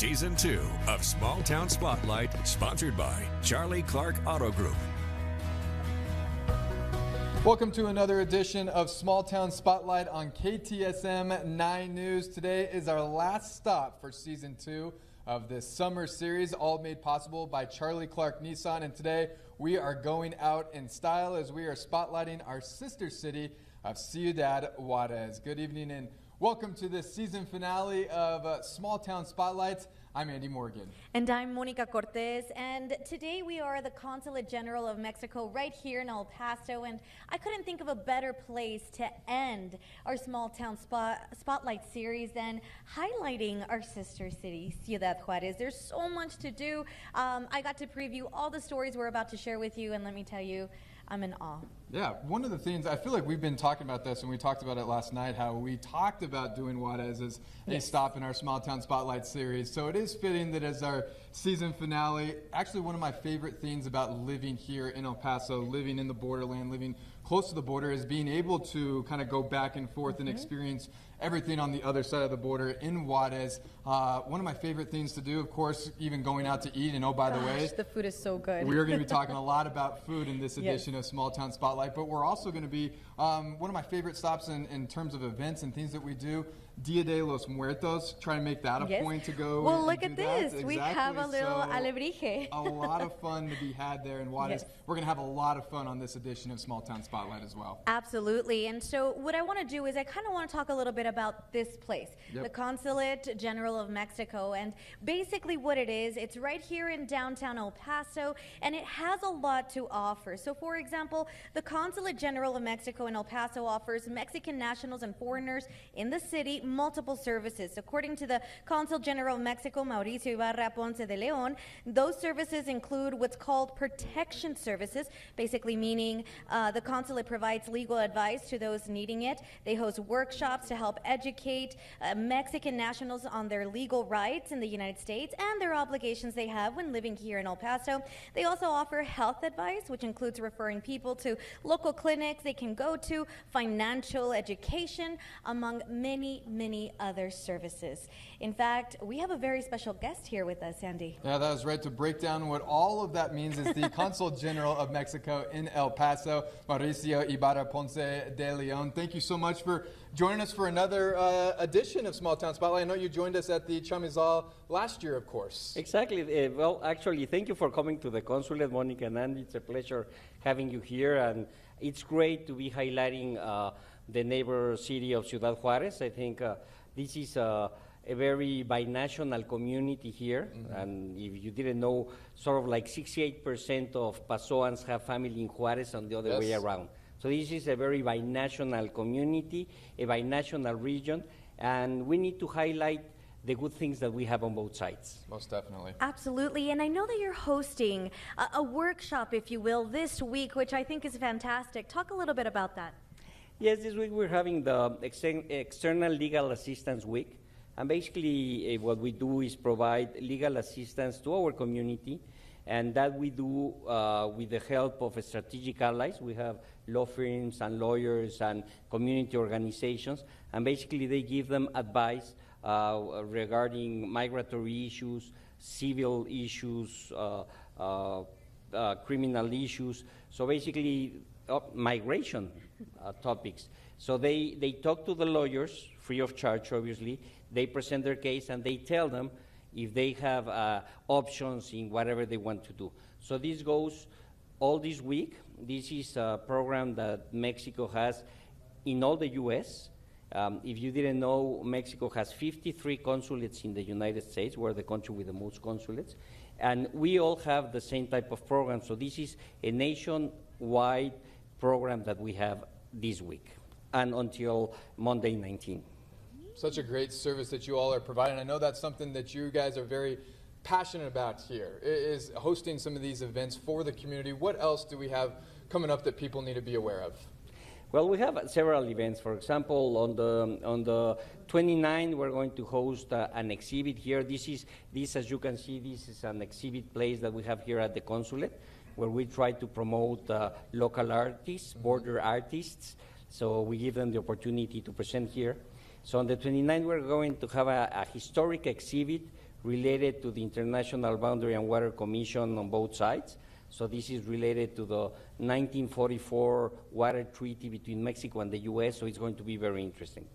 Season 2 of Small Town Spotlight, sponsored by Charlie Clark Auto Group. Welcome to another edition of Small Town Spotlight on KTSM 9 News. Today is our last stop for Season 2 of this summer series, all made possible by Charlie Clark Nissan. And today we are going out in style as we are spotlighting our sister city of Ciudad, Juárez. Good evening and welcome to this season finale of Small Town Spotlights. I'm Andy Morgan. And I'm Monica Cortez. And today we are the Consulate General of Mexico right here in El Paso. And I couldn't think of a better place to end our Small Town Spotlight series than highlighting our sister city, Ciudad Juárez. There's so much to do. I got to preview all the stories we're about to share with you. And let me tell you, I'm in awe. Yeah, one of the things, I feel like we've been talking about this, and we talked about it last night, how we talked about doing Juárez as a stop in our Small Town Spotlight series. So it is fitting that as our season finale, actually one of my favorite things about living here in El Paso, living in the borderland, living close to the border, is being able to kind of go back and forth and experience everything on the other side of the border in Juárez. One of my favorite things to do, of course, even going out to eat. And oh, by the way, the food is so good. We are going to be talking a lot about food in this edition of Small Town Spotlight, but we're also going to be one of my favorite stops in terms of events and things that we do. Dia de los Muertos, try to make that a point to go. Well, look at this. Exactly. We have a little alebrije. A lot of fun to be had there in Juárez. Yes. We're going to have a lot of fun on this edition of Small Town Spotlight as well. Absolutely. And so what I want to do is I kind of want to talk a little bit about this place, the Consulate General of Mexico. And basically what it is, it's right here in downtown El Paso, and it has a lot to offer. So, for example, the Consulate General of Mexico in El Paso offers Mexican nationals and foreigners in the city multiple services. According to the Consul General of Mexico, Mauricio Ibarra Ponce de Leon, those services include what's called protection services, basically meaning the consulate provides legal advice to those needing it. They host workshops to help educate Mexican nationals on their legal rights in the United States and their obligations they have when living here in El Paso. They also offer health advice, which includes referring people to local clinics they can go to, financial education, among many other services. In fact, we have a very special guest here with us, Andy. Yeah, that was right. To break down what all of that means is the Consul General of Mexico in El Paso, Mauricio Ibarra Ponce de Leon. Thank you so much for joining us for another edition of Small Town Spotlight. I know you joined us at the Chamizal last year, of course. Exactly. Well, actually, thank you for coming to the Consulate, Monica and Andy. It's a pleasure having you here, and it's great to be highlighting the neighbor city of Ciudad Juárez. I think this is a very binational community here, and if you didn't know, sort of like 68% of Pasoans have family in Juárez and the other way around. So this is a very binational community, a binational region, and we need to highlight the good things that we have on both sides. Most definitely. Absolutely. And I know that you're hosting a workshop, if you will, this week, which I think is fantastic. Talk a little bit about that. Yes, this week we're having the External Legal Assistance Week. And basically what we do is provide legal assistance to our community, and that we do with the help of strategic allies. We have law firms and lawyers and community organizations, and basically they give them advice regarding migratory issues, civil issues, criminal issues. So basically migration topics. So they talk to the lawyers, free of charge, obviously. They present their case, and they tell them if they have options in whatever they want to do. So this goes all this week. This is a program that Mexico has in all the U.S. If you didn't know, Mexico has 53 consulates in the United States. We're the country with the most consulates. And we all have the same type of program. So this is a nationwide program that we have this week and until Monday 19. Such a great service that you all are providing. I know that's something that you guys are very passionate about here, is hosting some of these events for the community. What else do we have coming up that people need to be aware of? Well, we have several events. For example, on the 29th, we're going to host an exhibit here. This, as you can see, this is an exhibit place that we have here at the consulate, where we try to promote local artists, border artists. So we give them the opportunity to present here. So on the 29th, we're going to have a historic exhibit related to the International Boundary and Water Commission on both sides. So this is related to the 1944 water treaty between Mexico and the U.S., so it's going to be very interesting.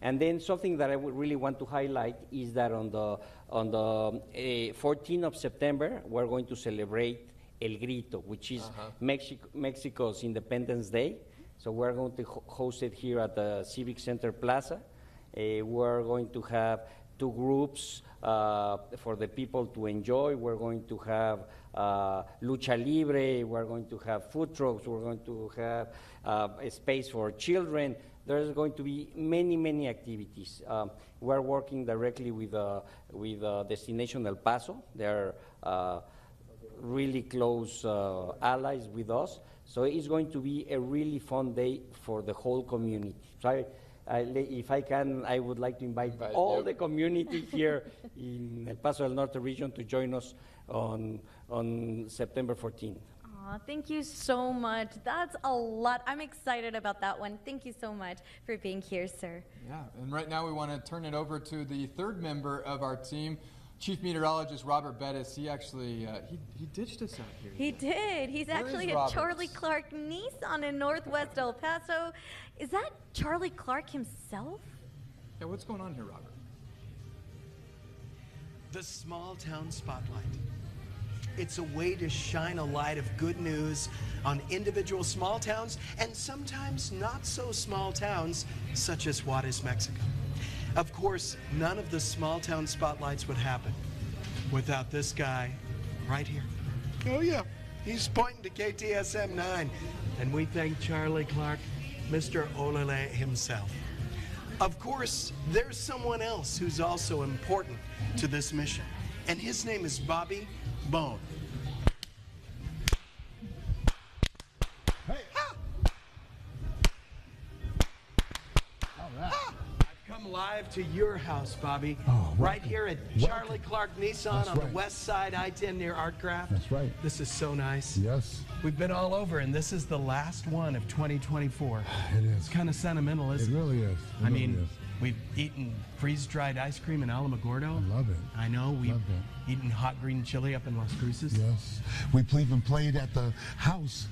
And then something that I would really want to highlight is that on the 14th of September, we're going to celebrate El Grito, which is Mexico's Independence Day. So we're going to host it here at the Civic Center Plaza. We're going to have two groups for the people to enjoy. We're going to have lucha libre. We're going to have food trucks. We're going to have a space for children. There's going to be many, many activities. We're working directly with Destination El Paso. They're really close allies with us. So it's going to be a really fun day for the whole community. So if I can, I would like to invite all the community here in El Paso del Norte region to join us on September 14th. Thank you so much. That's a lot. I'm excited about that one. Thank you so much for being here, sir. Yeah, and right now we want to turn it over to the third member of our team, Chief Meteorologist Robert Bettis. He actually, he ditched us out here. He did. He's actually at Charlie Clark Nissan in Northwest El Paso. Is that Charlie Clark himself? Yeah, what's going on here, Robert? The Small Town Spotlight. It's a way to shine a light of good news on individual small towns and sometimes not so small towns such as Juárez, Mexico. Of course, none of the small town spotlights would happen without this guy right here. Oh yeah, he's pointing to KTSM 9, and we thank Charlie Clark, Mr. Olele himself. Of course, there's someone else who's also important to this mission, and his name is Bobby Bone. Hey. Ah. All right. Ah. I've come live to your house, Bobby. Right here at Charlie Clark Nissan on the west side, I-10 near Artcraft. That's right. This is so nice. Yes. We've been all over, and this is the last one of 2024. It is. It's kind of sentimental, isn't it? It really is. I mean, we've eaten freeze-dried ice cream in Alamogordo. I love it. I know. We've eaten hot green chili up in Las Cruces. Yes. We even played at the house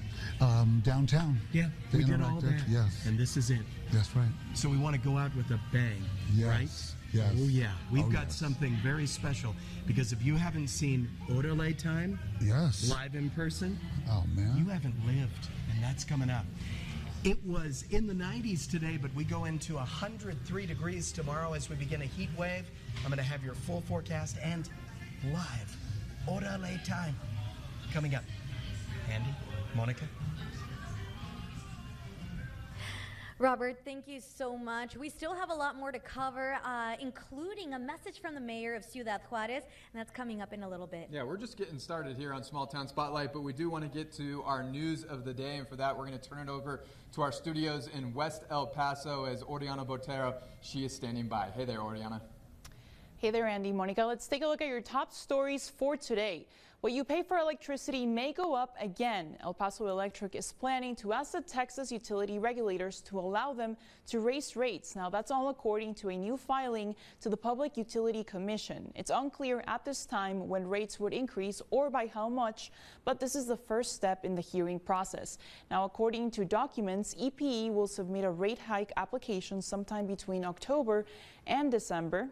downtown. Yeah, we did all that. Yes. And this is it. That's right. So we want to go out with a bang, Yes. right? Yes. Oh, yeah. We've got something very special, because if you haven't seen Orale Time live in person, oh man, you haven't lived, and that's coming up. It was in the 90s today, but we go into 103 degrees tomorrow as we begin a heat wave. I'm going to have your full forecast and live Orale Time coming up. Andy, Monica. Robert, thank you so much. We still have a lot more to cover, including a message from the mayor of Ciudad Juárez, and that's coming up in a little bit. Yeah, we're just getting started here on Small Town Spotlight, but we do want to get to our news of the day, and for that we're going to turn it over to our studios in West El Paso as Oriana Botero, she is standing by. Hey there, Oriana. Hey there, Andy, Monica. Let's take a look at your top stories for today. What you pay for electricity may go up again. El Paso Electric is planning to ask the Texas utility regulators to allow them to raise rates. Now, that's all according to a new filing to the Public Utility Commission. It's unclear at this time when rates would increase or by how much, but this is the first step in the hearing process. Now, according to documents, EPE will submit a rate hike application sometime between October and December.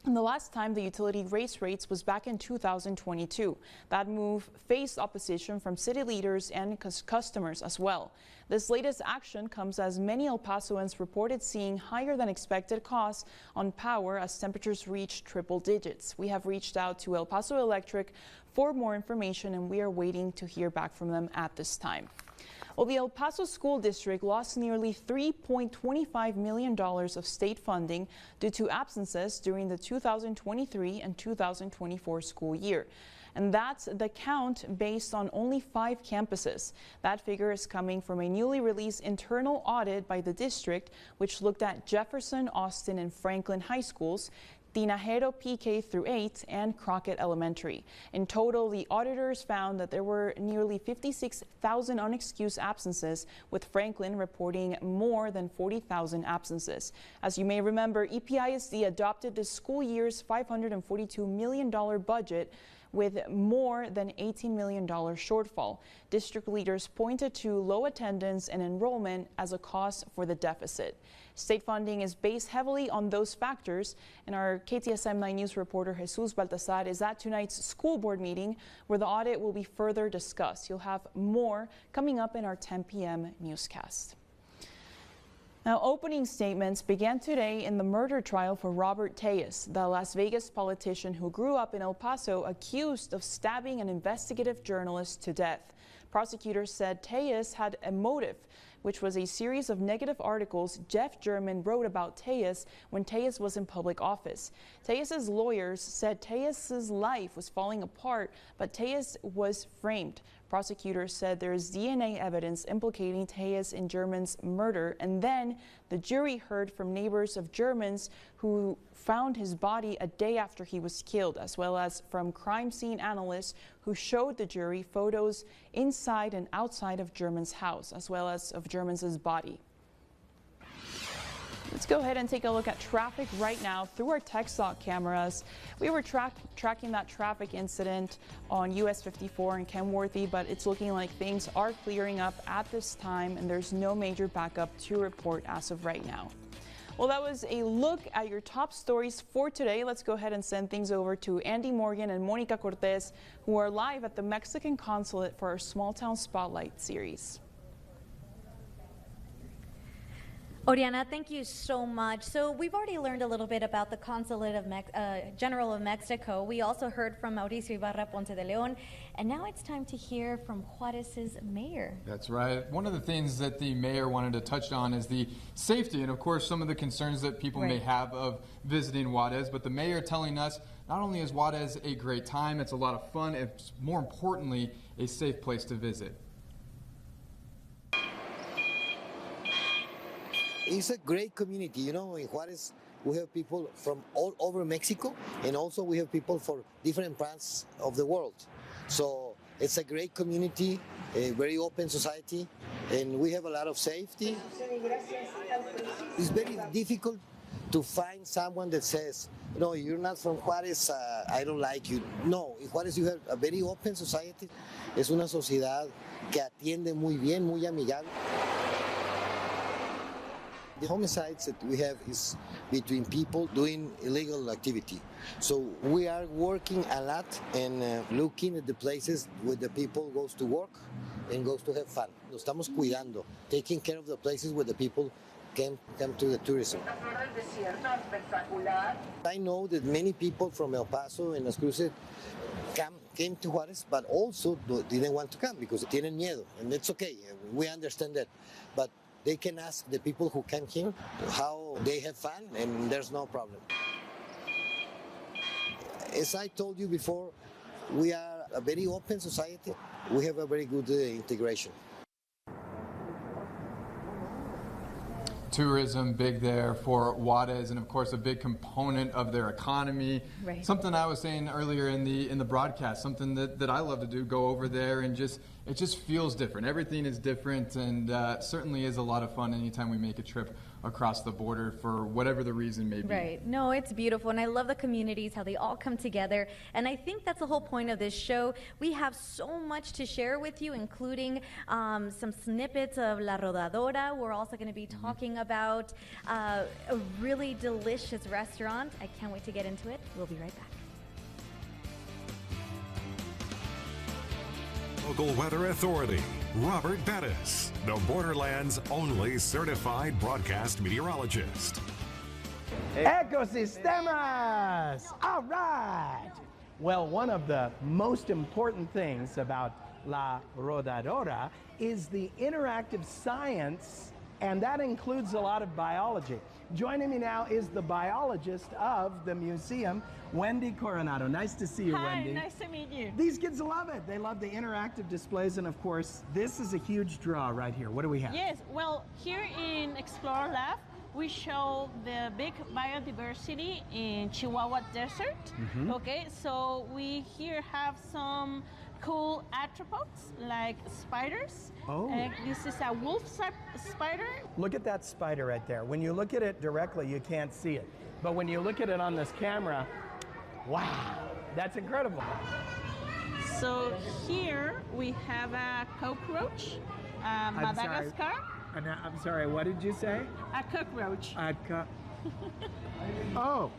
And the last time the utility raised rates was back in 2022. That move faced opposition from city leaders and customers as well. This latest action comes as many El Pasoans reported seeing higher than expected costs on power as temperatures reached triple digits. We have reached out to El Paso Electric for more information, and we are waiting to hear back from them at this time. Well, the El Paso School District lost nearly $3.25 million of state funding due to absences during the 2023 and 2024 school year. And that's the count based on only 5 campuses. That figure is coming from a newly released internal audit by the district, which looked at Jefferson, Austin, and Franklin high schools. Tinajero PK through 8, and Crockett Elementary. In total, the auditors found that there were nearly 56,000 unexcused absences, with Franklin reporting more than 40,000 absences. As you may remember, EPISD adopted this school year's $542 million budget with more than $18 million shortfall. District leaders pointed to low attendance and enrollment as a cause for the deficit. State funding is based heavily on those factors, and our KTSM 9 News reporter Jesus Baltazar is at tonight's school board meeting where the audit will be further discussed. You'll have more coming up in our 10 p.m. newscast. Now, opening statements began today in the murder trial for Robert Tellez, the Las Vegas politician who grew up in El Paso, accused of stabbing an investigative journalist to death. Prosecutors said Tellez had a motive, which was a series of negative articles Jeff German wrote about Tellez when Tellez was in public office. Tellez's lawyers said Tellez's life was falling apart, but Tellez was framed. Prosecutors said there is DNA evidence implicating Tellez in German's murder, and then the jury heard from neighbors of German's who found his body a day after he was killed, as well as from crime scene analysts who showed the jury photos inside and outside of German's house, as well as of German's body. Let's go ahead and take a look at traffic right now through our TechStalk cameras. We were tracking that traffic incident on US 54 in Kenworthy, but it's looking like things are clearing up at this time, and there's no major backup to report as of right now. Well, that was a look at your top stories for today. Let's go ahead and send things over to Andy Morgan and Monica Cortez, who are live at the Mexican consulate for our Small Town Spotlight series. Oriana, thank you so much. So we've already learned a little bit about the Consulate of General of Mexico. We also heard from Mauricio Ibarra Ponce de Leon, and now it's time to hear from Juárez's mayor. That's right. One of the things that the mayor wanted to touch on is the safety and, of course, some of the concerns that people may have of visiting Juárez. But the mayor telling us not only is Juárez a great time, it's a lot of fun, it's more importantly a safe place to visit. It's a great community. You know, in Juárez, we have people from all over Mexico, and also we have people from different parts of the world. So it's a great community, a very open society, and we have a lot of safety. It's very difficult to find someone that says, no, you're not from Juárez, I don't like you. No, in Juárez you have a very open society. Es una sociedad que atiende muy bien, muy amigable. The homicides that we have is between people doing illegal activity. So we are working a lot and looking at the places where the people goes to work and goes to have fun. Nos estamos cuidando, taking care of the places where the people come to the tourism. I know that many people from El Paso and Las Cruces came to Juárez, but also didn't want to come because tienen miedo, and it's okay. We understand that, but they can ask the people who came here how they have fun, and there's no problem. As I told you before, we are a very open society. We have a very good integration. Tourism big there for Juárez, and of course a big component of their economy. Right. Something I was saying earlier in the broadcast, something that I love to do, go over there and it just feels different. Everything is different, and certainly is a lot of fun anytime we make a trip across the border for whatever the reason may be. Right. No, it's beautiful, and I love the communities, how they all come together, and I think that's the whole point of this show. We have so much to share with you, including some snippets of La Rodadora. We're also going to be talking about a really delicious restaurant. I can't wait to get into it. We'll be right back. Local Weather Authority, Robert Bettis, the Borderlands' only certified broadcast meteorologist. Ecosistemas! All right! Well, one of the most important things about La Rodadora is the interactive science, and that includes a lot of biology. Joining me now is the biologist of the museum, Wendy Coronado. Nice to see you, Wendy. Hi, nice to meet you. These kids love it. They love the interactive displays, and of course, this is a huge draw right here. What do we have? Yes, well, here in Explore Lab, we show the big biodiversity in Chihuahua Desert. Okay, so we here have some cool arthropods like spiders. Oh. This is a wolf spider. Look at that spider right there. When you look at it directly, you can't see it. But when you look at it on this camera, wow, that's incredible. So here we have a cockroach, Madagascar. I'm sorry, what did you say? A cockroach. Oh.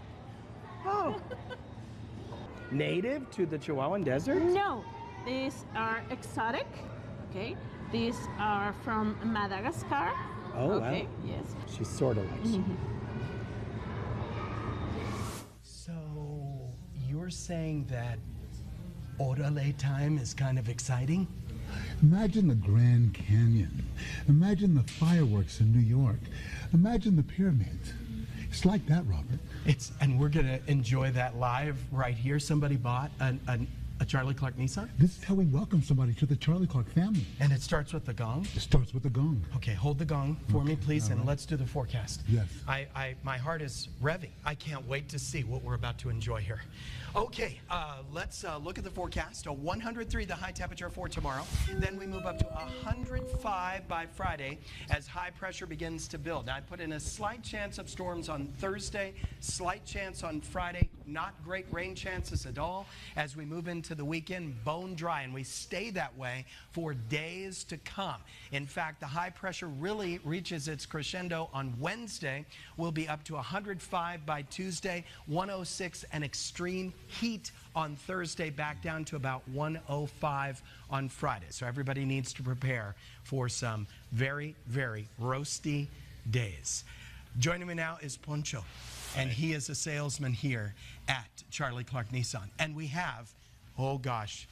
Native to the Chihuahuan Desert? No, these are exotic. Okay, these are from Madagascar. Oh, okay, wow. Yes. She sort of likes you. So you're saying that orale time is kind of exciting? Imagine the Grand Canyon. Imagine the fireworks in New York. Imagine the pyramids. It's like that, Robert. And we're gonna enjoy that live right here. Somebody bought a Charlie Clark Nissan? This is how we welcome somebody to the Charlie Clark family. And it starts with the gong? It starts with the gong. Okay, hold the gong for me, please, and right. let's do the forecast. Yes. My heart is revving. I can't wait to see what we're about to enjoy here. Okay, let's look at the forecast. 103, the high temperature for tomorrow. Then we move up to 105 by Friday as high pressure begins to build. Now, I put in a slight chance of storms on Thursday, slight chance on Friday, not great rain chances at all. As we move into the weekend, bone dry, and we stay that way for days to come. In fact, the high pressure really reaches its crescendo on Wednesday. We'll be up to 105 by Tuesday, 106 and extreme heat on Thursday, back down to about 105 on Friday. So everybody needs to prepare for some very, very roasty days. Joining me now is Poncho, and he is a salesman here at Charlie Clark Nissan. And we have, oh gosh,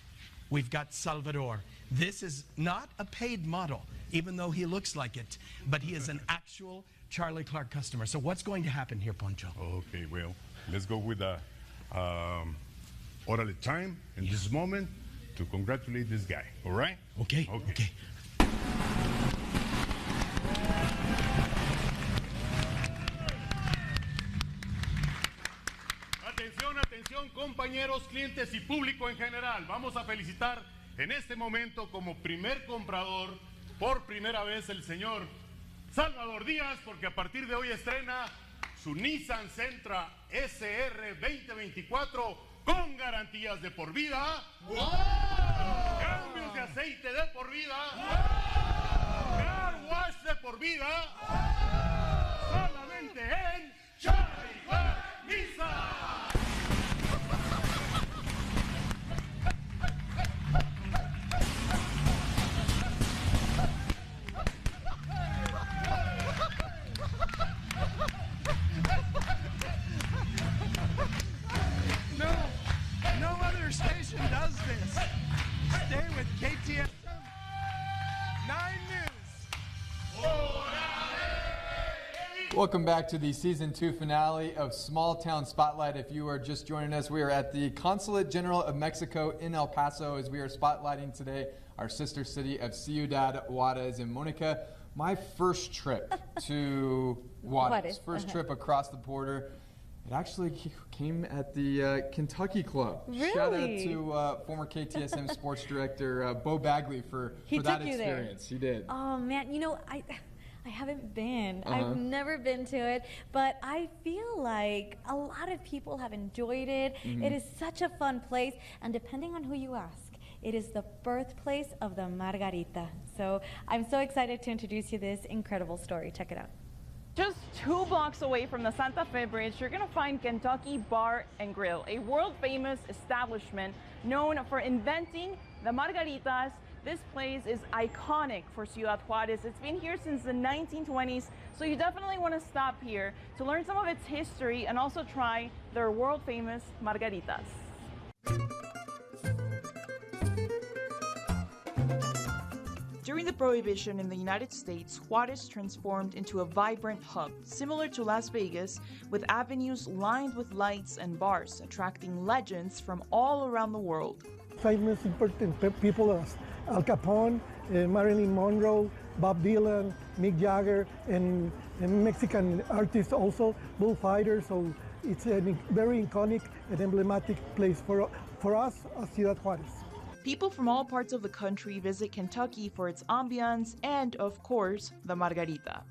we've got Salvador. This is not a paid model, even though he looks like it, but he is an actual Charlie Clark customer. So what's going to happen here, Poncho? Okay, well, let's go with the orderly time in this moment to congratulate this guy, all right? Okay. Atención, compañeros, clientes y público en general. Vamos a felicitar en este momento como primer comprador, por primera vez, el señor Salvador Díaz, porque a partir de hoy estrena su Nissan Sentra SR 2024 con garantías de por vida, cambios de aceite de por vida, car wash de por vida, solamente en Charlie Clark Nissan. No other station does this. Stay with KTSM 9 News. Welcome back to the Season 2 finale of Small Town Spotlight. If you are just joining us, we are at the Consulate General of Mexico in El Paso as we are spotlighting today our sister city of Ciudad, Juárez. And Monica, my first trip to Juárez, first trip across the border, it actually came at the Kentucky Club. Really? Shout out to former KTSM sports director Bo Bagley for that experience. He did. Oh man, you know, I haven't been. I've never been to it, but I feel like a lot of people have enjoyed it. It is such a fun place, and depending on who you ask, it is the birthplace of the margarita. So I'm so excited to introduce you this incredible story. Check it out. Just 2 blocks away from the Santa Fe Bridge, you're going to find Kentucky Bar and Grill, a world-famous establishment known for inventing the margaritas. This place is iconic for Ciudad Juárez. It's been here since the 1920s, so you definitely want to stop here to learn some of its history and also try their world-famous margaritas. During the Prohibition in the United States, Juárez transformed into a vibrant hub, similar to Las Vegas, with avenues lined with lights and bars, attracting legends from all around the world. Famous important people as Al Capone, Marilyn Monroe, Bob Dylan, Mick Jagger, and Mexican artists also, bullfighters. So it's a very iconic and emblematic place for us as Ciudad Juárez. People from all parts of the country visit Kentucky for its ambiance and, of course, the margarita.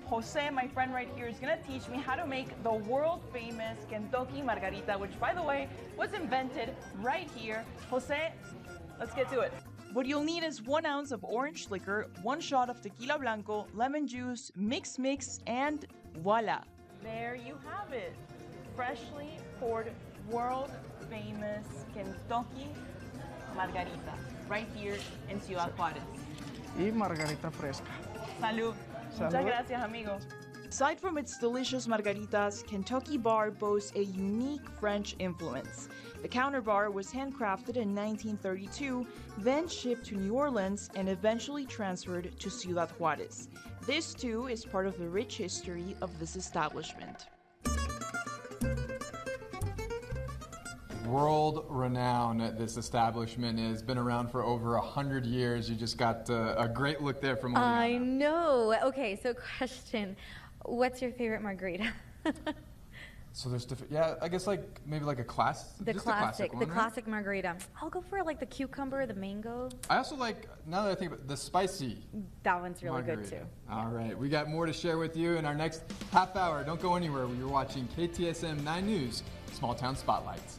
Jose, my friend right here, is going to teach me how to make the world-famous Kentucky margarita, which, by the way, was invented right here. Jose, let's get to it. What you'll need is 1 ounce of orange liquor, 1 shot of tequila blanco, lemon juice, mix, and voila. There you have it. Freshly poured, world-famous Kentucky margarita, right here in Ciudad Juárez. Y margarita fresca. Salud. Muchas gracias, amigo. Aside from its delicious margaritas, Kentucky Bar boasts a unique French influence. The counter bar was handcrafted in 1932, then shipped to New Orleans, and eventually transferred to Ciudad Juárez. This, too, is part of the rich history of this establishment. World renowned this establishment has been around for over 100 years. You just got a great look there from Oriana. I know. Okay, so question, what's your favorite margarita? So there's different, yeah, I guess maybe a class. The classic, one, the right? classic margarita. I'll go for the cucumber, the mango. I also like, now that I think about it, the spicy. That one's really margarita. good too. All right, we got more to share with you in our next half hour. Don't go anywhere. You're watching KTSM 9 News, Small Town Spotlights.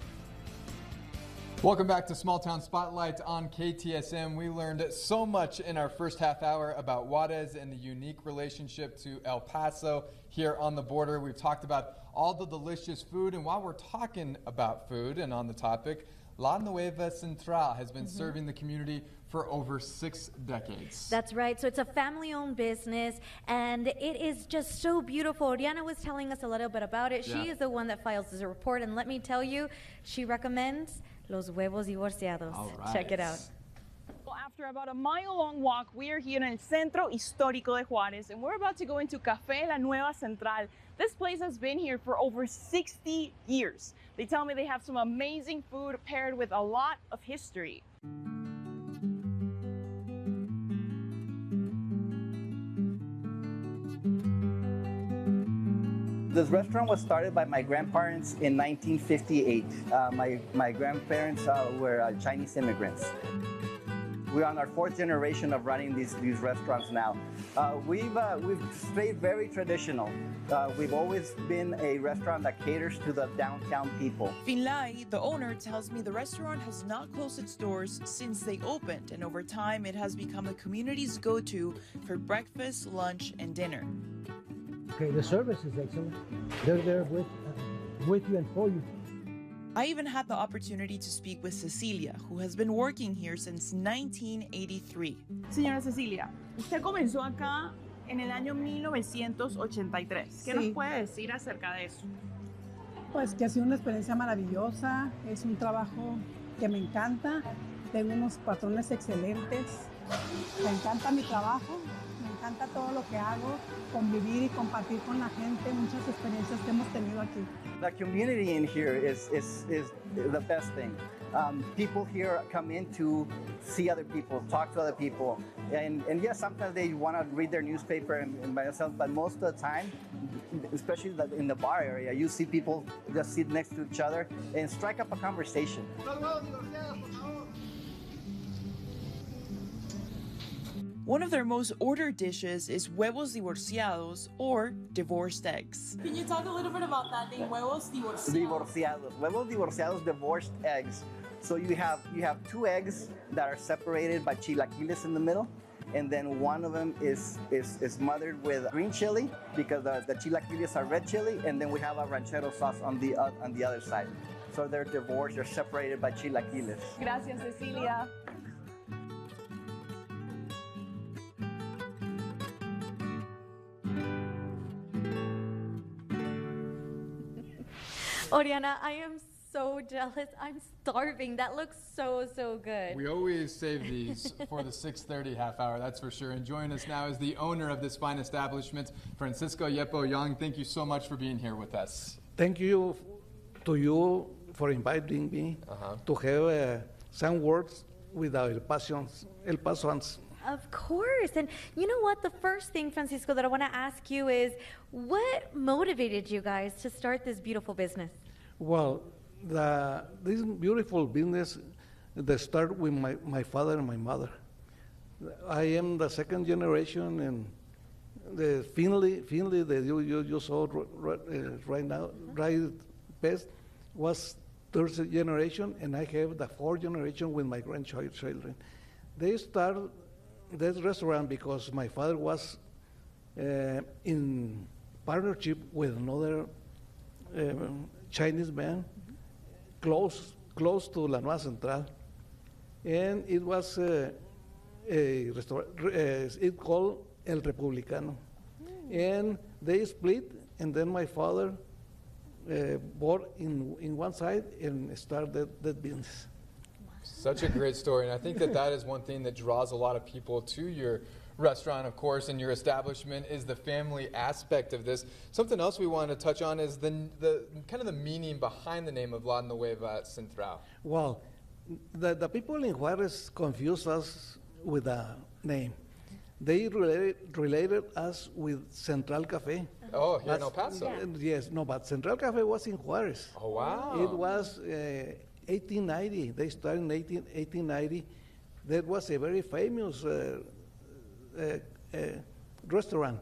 Welcome back to Small Town Spotlight on KTSM. We learned so much in our first half hour about Juárez and the unique relationship to El Paso here on the border. We've talked about all the delicious food, and while we're talking about food and on the topic, La Nueva Central has been serving the community for over 6 decades. That's right. So it's a family-owned business, and it is just so beautiful. Oriana was telling us a little bit about it. She is the one that files this report, and let me tell you, she recommends los huevos divorciados. All right. Check it out. Well, after about a mile-long walk, we are here in el Centro Histórico de Juárez, and we're about to go into Café La Nueva Central. This place has been here for over 60 years. They tell me they have some amazing food paired with a lot of history. This restaurant was started by my grandparents in 1958. My grandparents were Chinese immigrants. We're on our 4th generation of running these restaurants now. We've stayed very traditional. We've always been a restaurant that caters to the downtown people. Finlay, the owner, tells me the restaurant has not closed its doors since they opened, and over time it has become the community's go-to for breakfast, lunch, and dinner. Okay, the service is excellent. They're there with you and for you. I even had the opportunity to speak with Cecilia, who has been working here since 1983. Señora Cecilia, usted comenzó acá en el año 1983. ¿Qué nos puede decir acerca de eso? Pues que ha sido una experiencia maravillosa, es un trabajo que me encanta, tengo unos patrones excelentes, me encanta mi trabajo, me encanta todo lo que hago, convivir y compartir con la gente, muchas experiencias que hemos tenido aquí. The community in here is the best thing. People here come in to see other people, talk to other people, and yes, sometimes they want to read their newspaper and by themselves, but most of the time, especially in the bar area, you see people just sit next to each other and strike up a conversation. One of their most ordered dishes is huevos divorciados, or divorced eggs. Can you talk a little bit about that, the huevos divorciados? Divorciados. Huevos divorciados, divorced eggs. So you have 2 eggs that are separated by chilaquiles in the middle, and then one of them is smothered with green chili because the chilaquiles are red chili, and then we have a ranchero sauce on the other side. So they're divorced, they're separated by chilaquiles. Gracias, Cecilia. Oriana, I am so jealous. I'm starving. That looks so good. We always save these for the 6:30 half hour, that's for sure. And joining us now is the owner of this fine establishment, Francisco Yepo Young. Thank you so much for being here with us. Thank you to you for inviting me to have some words with our El Pasoans. Of course. And you know what? The first thing, Francisco, that I want to ask you is, what motivated you guys to start this beautiful business? Well, this beautiful business, they start with my father and my mother. I am the second generation, and the Finley that you saw right now, right best, was third generation, and I have the fourth generation with my grandchildren. They started this restaurant because my father was in partnership with another Chinese man close to La Nueva Central, and it was a restaurant. It called El Republicano, and they split, and then my father bought in one side and started that business. Such a great story, and I think that is one thing that draws a lot of people to your restaurant, of course, and your establishment is the family aspect of this. Something else we wanted to touch on is the kind of the meaning behind the name of La Nueva Central. Well, the people in Juárez confuse us with the name. They related us with Central Cafe. Oh, here in El Paso. Yes, no, but Central Cafe was in Juárez. Oh, wow. It was 1890. They started in 1890. That was a very famous restaurant.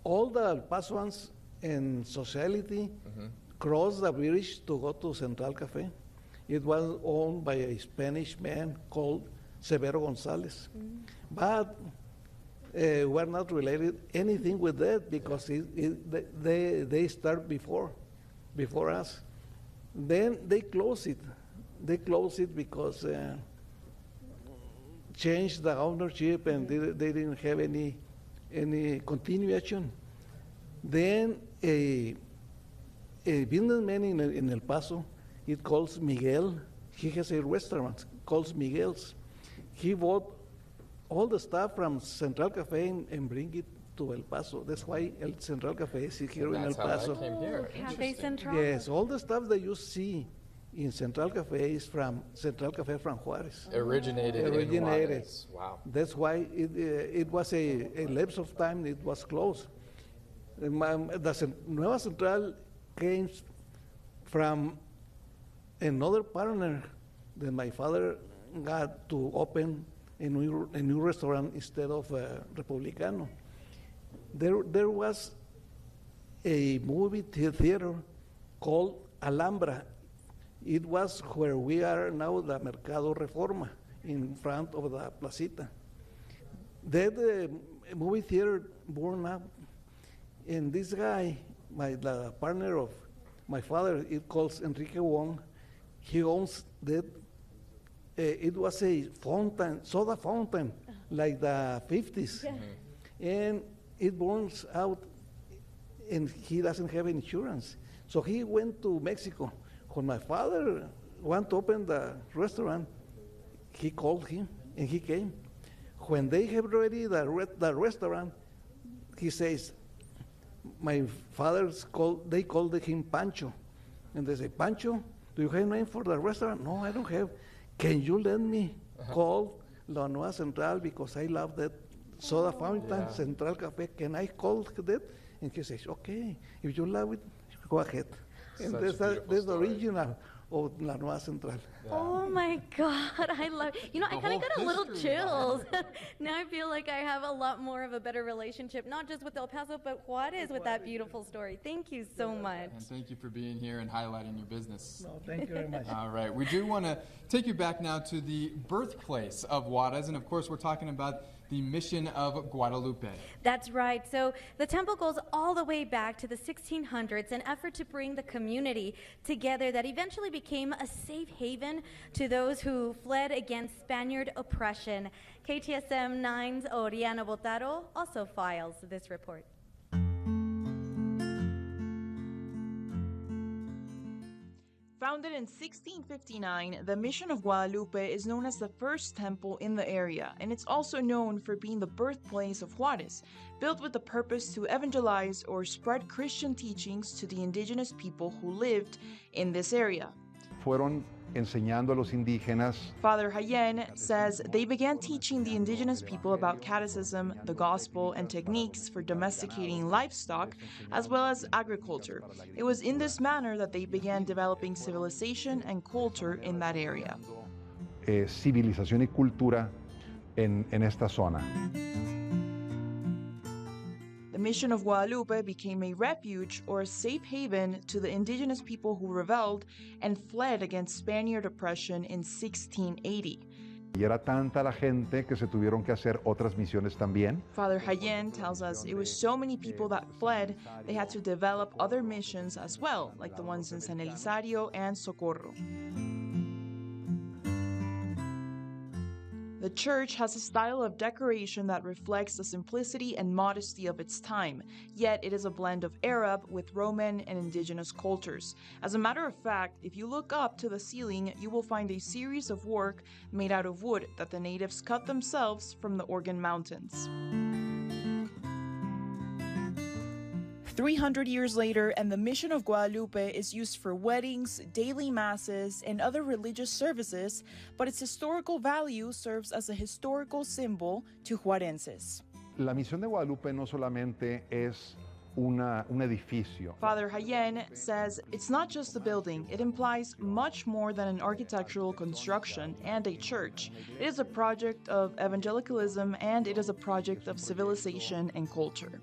All the El Pasoans in society crossed the bridge to go to Central Cafe. It was owned by a Spanish man called Severo González. But we're not related anything with that because they start before us. Then they close it. They closed it because changed the ownership and they didn't have any continuation. Then a businessman in El Paso, it calls Miguel. He has a restaurant called Miguel's. He bought all the stuff from Central Cafe and bring it to El Paso. That's why El Central Cafe is here in El Paso. Came here. Cafe Central. Yes, all the stuff that you see in Central Cafe is from Central Cafe from Juárez. Originated in Juárez. Wow. That's why it was a lapse of time. It was closed. The Nueva Central came from another partner that my father got to open a new restaurant instead of Republicano. There was a movie theater called Alhambra. It was where we are now, the Mercado Reforma, in front of the Placita. That movie theater burned up, and this guy, the partner of my father, it calls Enrique Wong, he owns that. It was a fountain, soda fountain, like the 50s. And it burns out, and he doesn't have insurance. So he went to Mexico. When my father wanted to open the restaurant, he called him, and he came. When they have ready the restaurant, he says, my father's they called him Pancho. And they say, Pancho, do you have a name for the restaurant? No, I don't have. Can you let me call La Nueva Central because I love that soda fountain, Central Cafe. Can I call that? And he says, okay, if you love it, go ahead. And that's the original of La Nueva Central. Oh my God, I love it. You know, I kind of got a little chills. Now I feel like I have a lot more of a better relationship, not just with El Paso, but Juárez with that beautiful story. Thank you so much. And thank you for being here and highlighting your business. No, thank you very much. All right, we do want to take you back now to the birthplace of Juárez, and of course we're talking about the mission of Guadalupe. That's right. So the temple goes all the way back to the 1600s, an effort to bring the community together that eventually became a safe haven to those who fled against Spaniard oppression. KTSM 9's Oriana Botaro also files this report. Founded in 1659, the Mission of Guadalupe is known as the first temple in the area, and it's also known for being the birthplace of Juárez, built with the purpose to evangelize or spread Christian teachings to the indigenous people who lived in this area. Fueron enseñando a los indígenas. Father Hayen says they began teaching the indigenous people about catechism, the gospel, and techniques for domesticating livestock, as well as agriculture. It was in this manner that they began developing civilization and culture in that area. Civilización y cultura en esta zona. The mission of Guadalupe became a refuge or a safe haven to the indigenous people who rebelled and fled against Spaniard oppression in 1680. Y era tanta la gente que se tuvieron que hacer otras misiones también. Father Hayen tells us it was so many people that fled, they had to develop other missions as well, like the ones in San Elizario and Socorro. The church has a style of decoration that reflects the simplicity and modesty of its time, yet it is a blend of Arab with Roman and indigenous cultures. As a matter of fact, if you look up to the ceiling, you will find a series of work made out of wood that the natives cut themselves from the Organ Mountains. 300 years later, and the Mission of Guadalupe is used for weddings, daily masses, and other religious services, but its historical value serves as a historical symbol to Juarenses. La Misión de Guadalupe no solamente es un edificio. Father Hayen says it's not just a building, it implies much more than an architectural construction and a church. It is a project of evangelicalism, and it is a project of civilization and culture.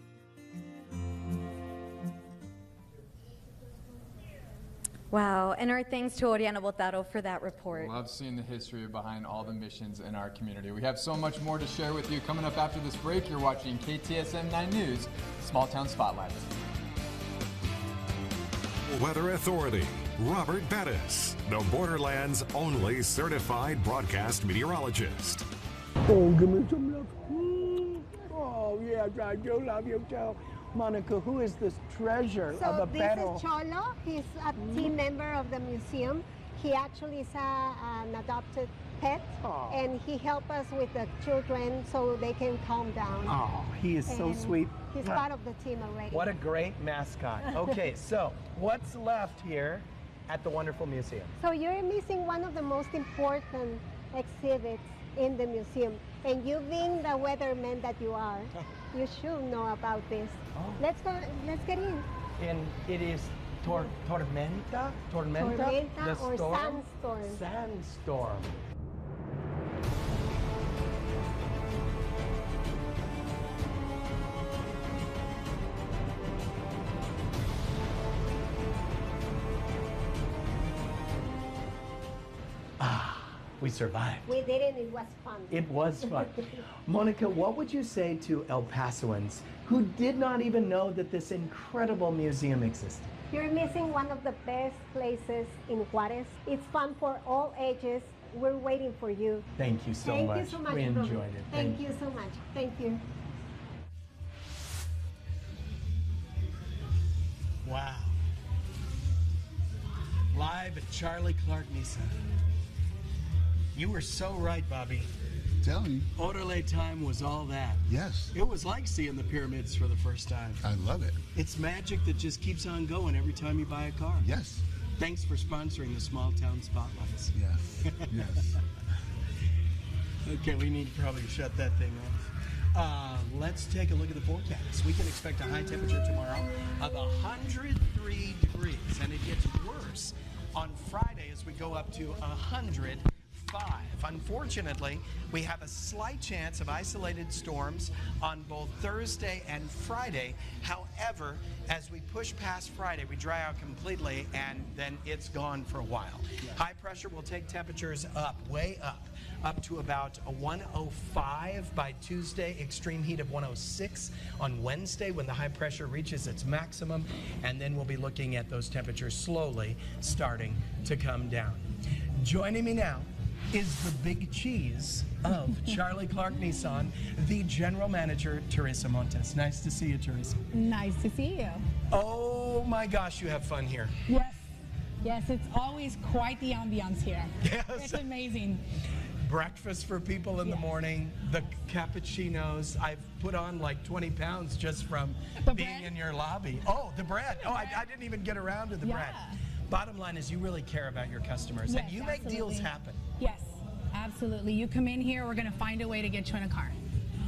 Wow, and our thanks to Oriana Botaro for that report. Love seeing the history behind all the missions in our community. We have so much more to share with you. Coming up after this break, you're watching KTSM 9 News, Small Town Spotlight. Weather Authority, Robert Bettis, the Borderlands' only certified broadcast meteorologist. Oh, give me some love. Oh, yes, I do love you, Joe. Monica, who is this treasure of a battle? This is Cholo. He's a team member of the museum. He actually is an adopted pet, and he helps us with the children so they can calm down. Oh, he is so sweet. He's part of the team already. What a great mascot. Okay, so what's left here at the wonderful museum? So you're missing one of the most important exhibits in the museum, and you being the weatherman that you are, you should know about this. Oh. Let's go. Let's get in. And it is tormenta, Tormenta the or storm? sandstorm. Sandstorm. We survived. We did it. It was fun. It was fun. Monica, what would you say to El Pasoans who did not even know that this incredible museum existed? You're missing one of the best places in Juárez. It's fun for all ages. We're waiting for you. Thank you so much. Thank you so much. We enjoyed it. Thank you so much. Thank you. Wow. Live at Charlie Clark Nissan. You were so right, Bobby. Telling you. Orderly time was all that. Yes. It was like seeing the pyramids for the first time. I love it. It's magic that just keeps on going every time you buy a car. Yes. Thanks for sponsoring the Small Town Spotlights. Yes. Yes. Okay, we need to probably shut that thing off. Let's take a look at the forecast. We can expect a high temperature tomorrow of 103 degrees, and it gets worse on Friday as we go up to 105. Unfortunately, we have a slight chance of isolated storms on both Thursday and Friday. However, as we push past Friday, we dry out completely, and then it's gone for a while. High pressure will take temperatures up, way up to about a 105 by Tuesday, extreme heat of 106 on Wednesday when the high pressure reaches its maximum, and then we'll be looking at those temperatures slowly starting to come down. Joining me now is the big cheese of Charlie Clark Nissan, the general manager, Teresa Montes. Nice to see you, Teresa. Nice to see you. Oh my gosh, you have fun here. Yes. Yes, it's always quite the ambiance here. Yes. It's amazing. Breakfast for people in the morning, the cappuccinos. I've put on like 20 pounds just from being in your lobby. Oh, the bread. Oh, I didn't even get around to the bread. bottom line is you really care about your customers, Yes, and you make deals absolutely. happen. Yes, absolutely. You come in here, we're going to find a way to get you in a car.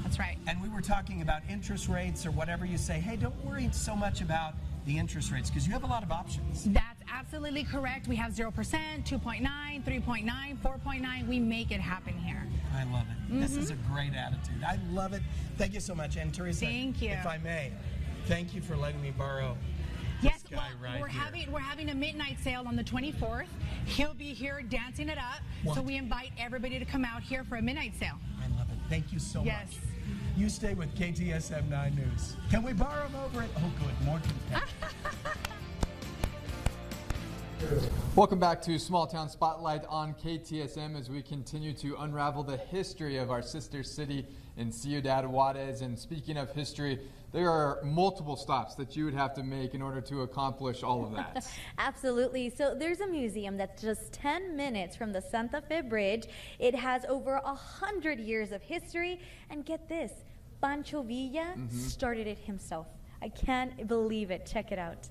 That's right. And we were talking about interest rates or whatever you say. Hey, don't worry so much about the interest rates because you have a lot of options. That's absolutely correct. We have 0%, 2.9, 3.9, 4.9. We make it happen here. I love it. This is a great attitude. I love it. Thank you so much. And Teresa, Thank you. if I may, thank you for letting me borrow Yes, this guy right here. we're having a midnight sale on the 24th. He'll be here dancing it up. What? So we invite everybody to come out here for a midnight sale. I love it. Thank you so Yes. much. You stay with KTSM 9 News. Can we borrow him over it? Oh, good. More confetti. Welcome back to Small Town Spotlight on KTSM as we continue to unravel the history of our sister city in Ciudad Juárez. And speaking of history, there are multiple stops that you would have to make in order to accomplish all of that. Absolutely. So there's a museum that's just 10 minutes from the Santa Fe Bridge. It has over 100 years of history. And get this, Pancho Villa started it himself. I can't believe it. Check it out.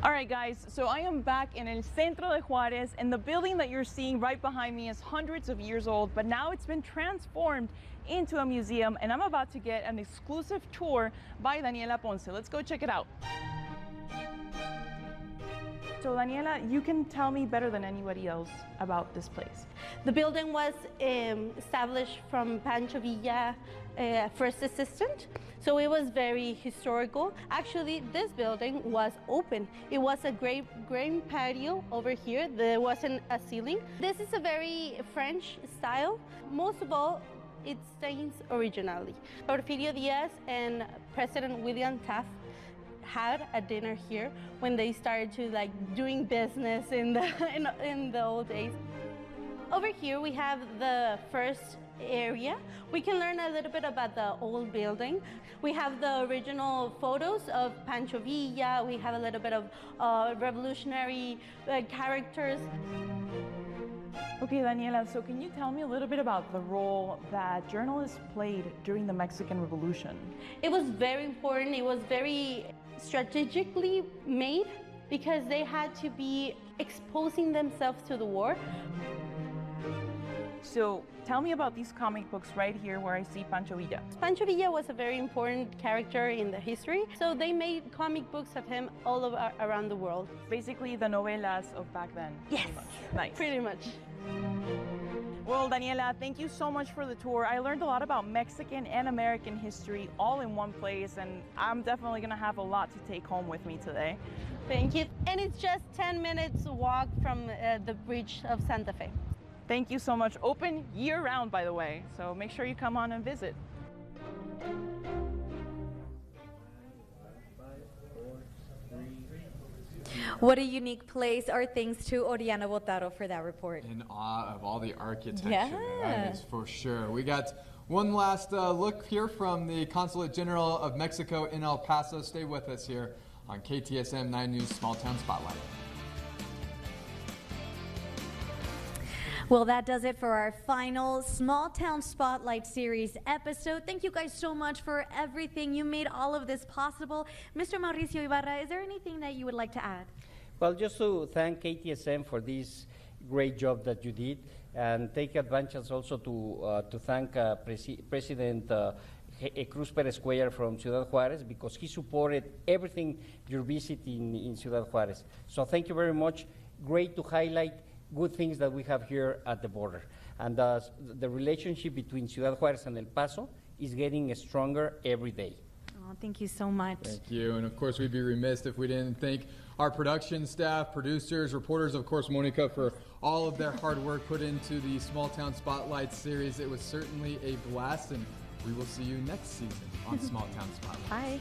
All right, guys, so I am back in El Centro de Juárez, and the building that you're seeing right behind me is hundreds of years old, but now it's been transformed into a museum, and I'm about to get an exclusive tour by Daniela Ponce. Let's go check it out. So Daniela, you can tell me better than anybody else about this place. The building was established from Pancho Villa, first assistant, so it was very historical. Actually, this building was open. It was a grain patio over here. There wasn't a ceiling. This is a very French style. Most of all, it stains originally. Porfirio Diaz and President William Taft had a dinner here when they started to doing business in the old days. Over here we have the first area. We can learn a little bit about the old building. We have the original photos of Pancho Villa. We have a little bit of revolutionary characters. Okay, Daniela, so can you tell me a little bit about the role that journalists played during the Mexican Revolution? It was very important. It was very strategically made because they had to be exposing themselves to the war. So tell me about these comic books right here where I see Pancho Villa. Pancho Villa was a very important character in the history, so they made comic books of him all over, around the world. Basically the novelas of back then. Yes, nice. Pretty much. Well, Daniela, thank you so much for the tour. I learned a lot about Mexican and American history all in one place, and I'm definitely gonna have a lot to take home with me today. Thank you. And it's just 10 minutes walk from the bridge of Santa Fe. Thank you so much. Open year-round, by the way, so make sure you come on and visit. What a unique place. Our thanks to Oriana Botaro for that report. In awe of all the architecture. Yeah. That is for sure. We got one last look here from the Consulate General of Mexico in El Paso. Stay with us here on KTSM 9 News Small Town Spotlight. Well, that does it for our final Small Town Spotlight Series episode. Thank you guys so much for everything. You made all of this possible. Mr. Mauricio Ibarra, is there anything that you would like to add? Well, just to thank KTSM for this great job that you did, and take advantage also to thank President Cruz Perez Cuellar from Ciudad Juárez, because he supported everything you're visiting in Ciudad Juárez. So thank you very much. Great to highlight good things that we have here at the border. And the relationship between Ciudad Juárez and El Paso is getting stronger every day. Oh, thank you so much. Thank you. And of course, we'd be remiss if we didn't thank our production staff, producers, reporters, of course, Monica, for all of their hard work put into the Small Town Spotlight series. It was certainly a blast, and we will see you next season on Small Town Spotlight. Bye.